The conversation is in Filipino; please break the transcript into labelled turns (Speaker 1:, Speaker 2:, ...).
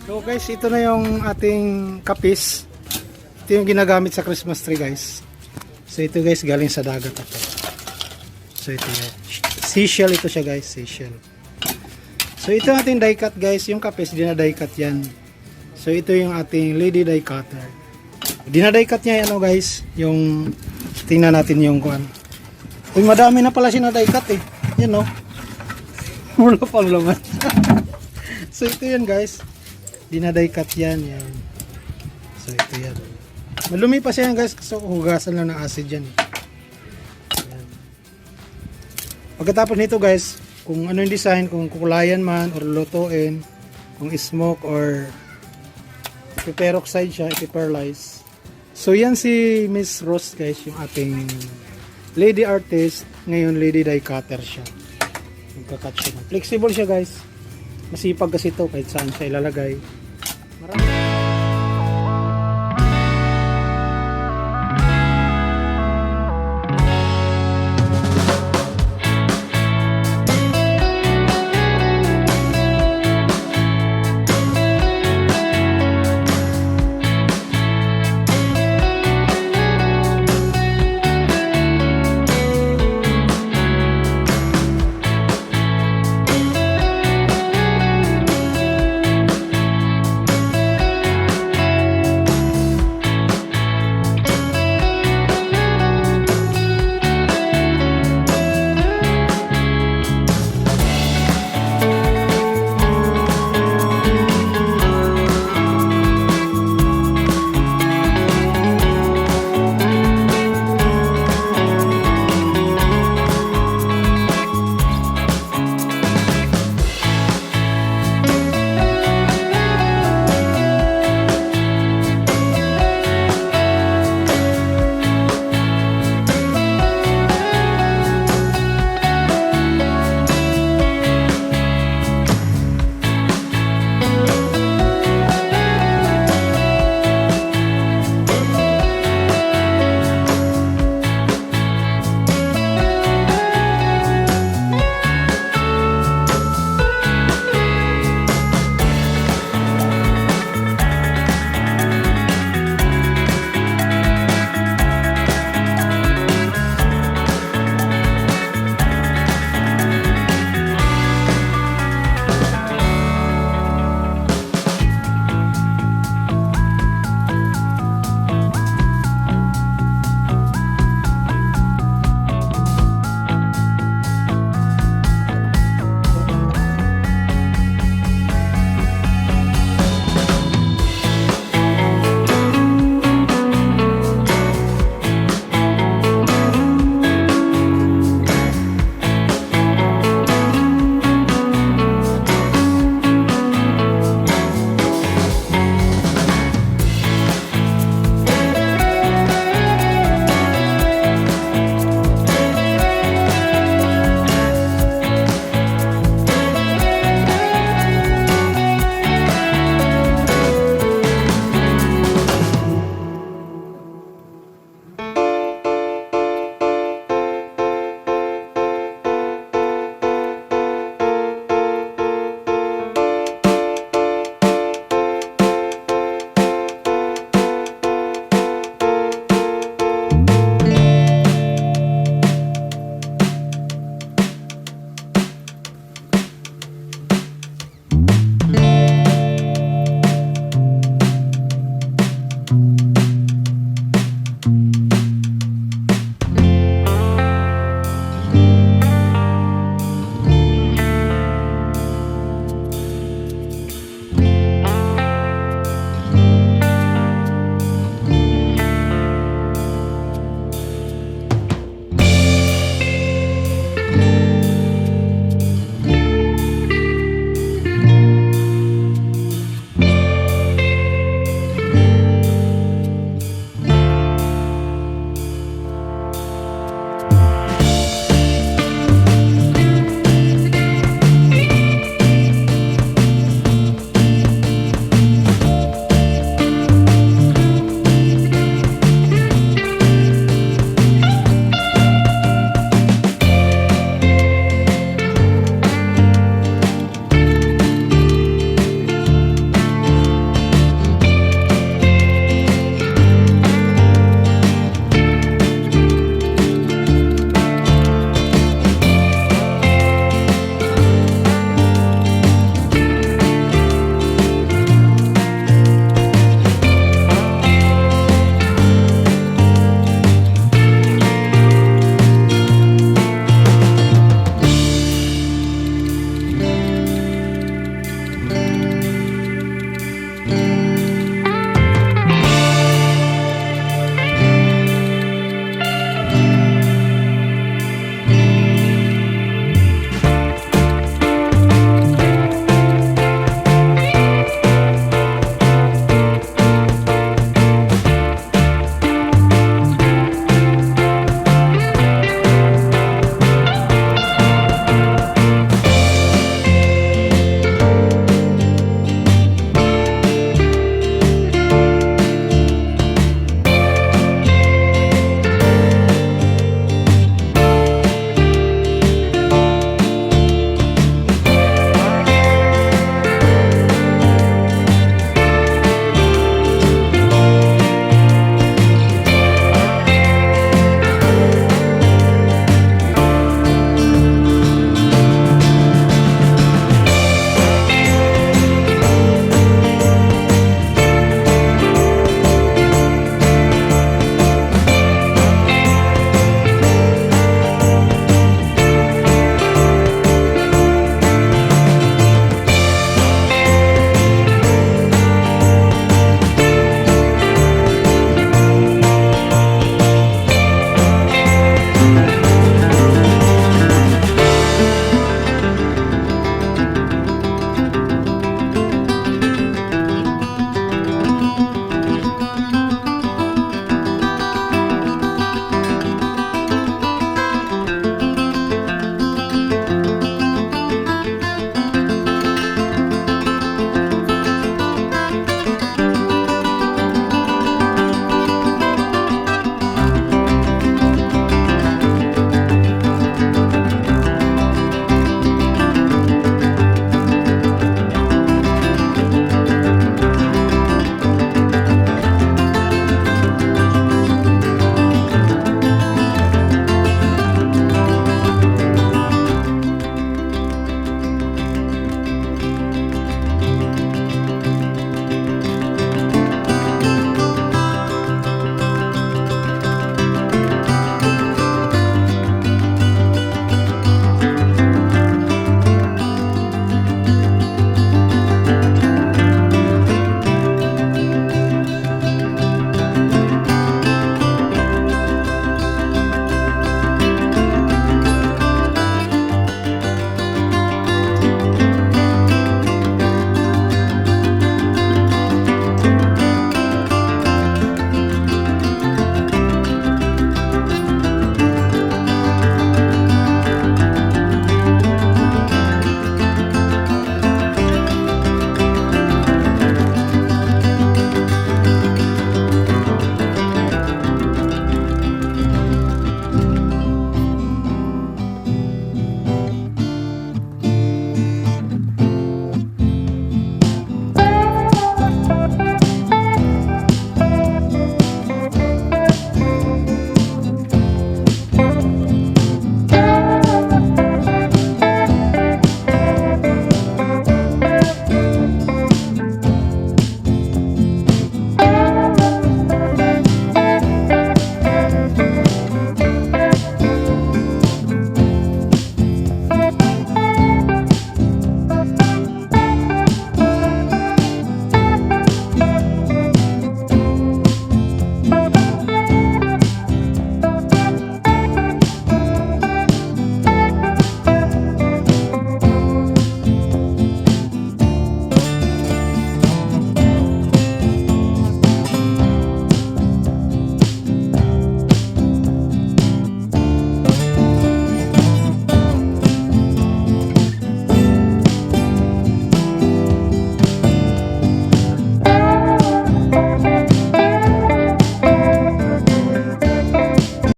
Speaker 1: So guys, ito na yung ating capiz. Ito yung ginagamit sa Christmas tree guys. So ito guys, galing sa dagat ito. So ito yun. Seashell ito siya guys, seashell. So ito yung ating die cut guys. Yung capiz, dinadie cut yan. So ito yung ating lady die cutter. Dinadie cut niya yan guys. Yung, tingnan natin yung kuan. Uy, madami na pala siya na die cut eh. Yan o. Wala pang laman. So ito yan guys. Dinadie cut yan. Yan. So ito yan. Malumi pa siya yan guys. So hugasan lang ng acid yan. Yan. Pagkatapos nito guys, kung ano yung design, kung kukulayan man or lutuin, kung smoke or peroxide siya, ipiperlize. So yan si Miss Rose guys, yung ating lady artist. Ngayon lady die cutter siya. Magka-cut siya. Flexible siya guys. Masipag kasi ito kahit saan siya ilalagay. Marami.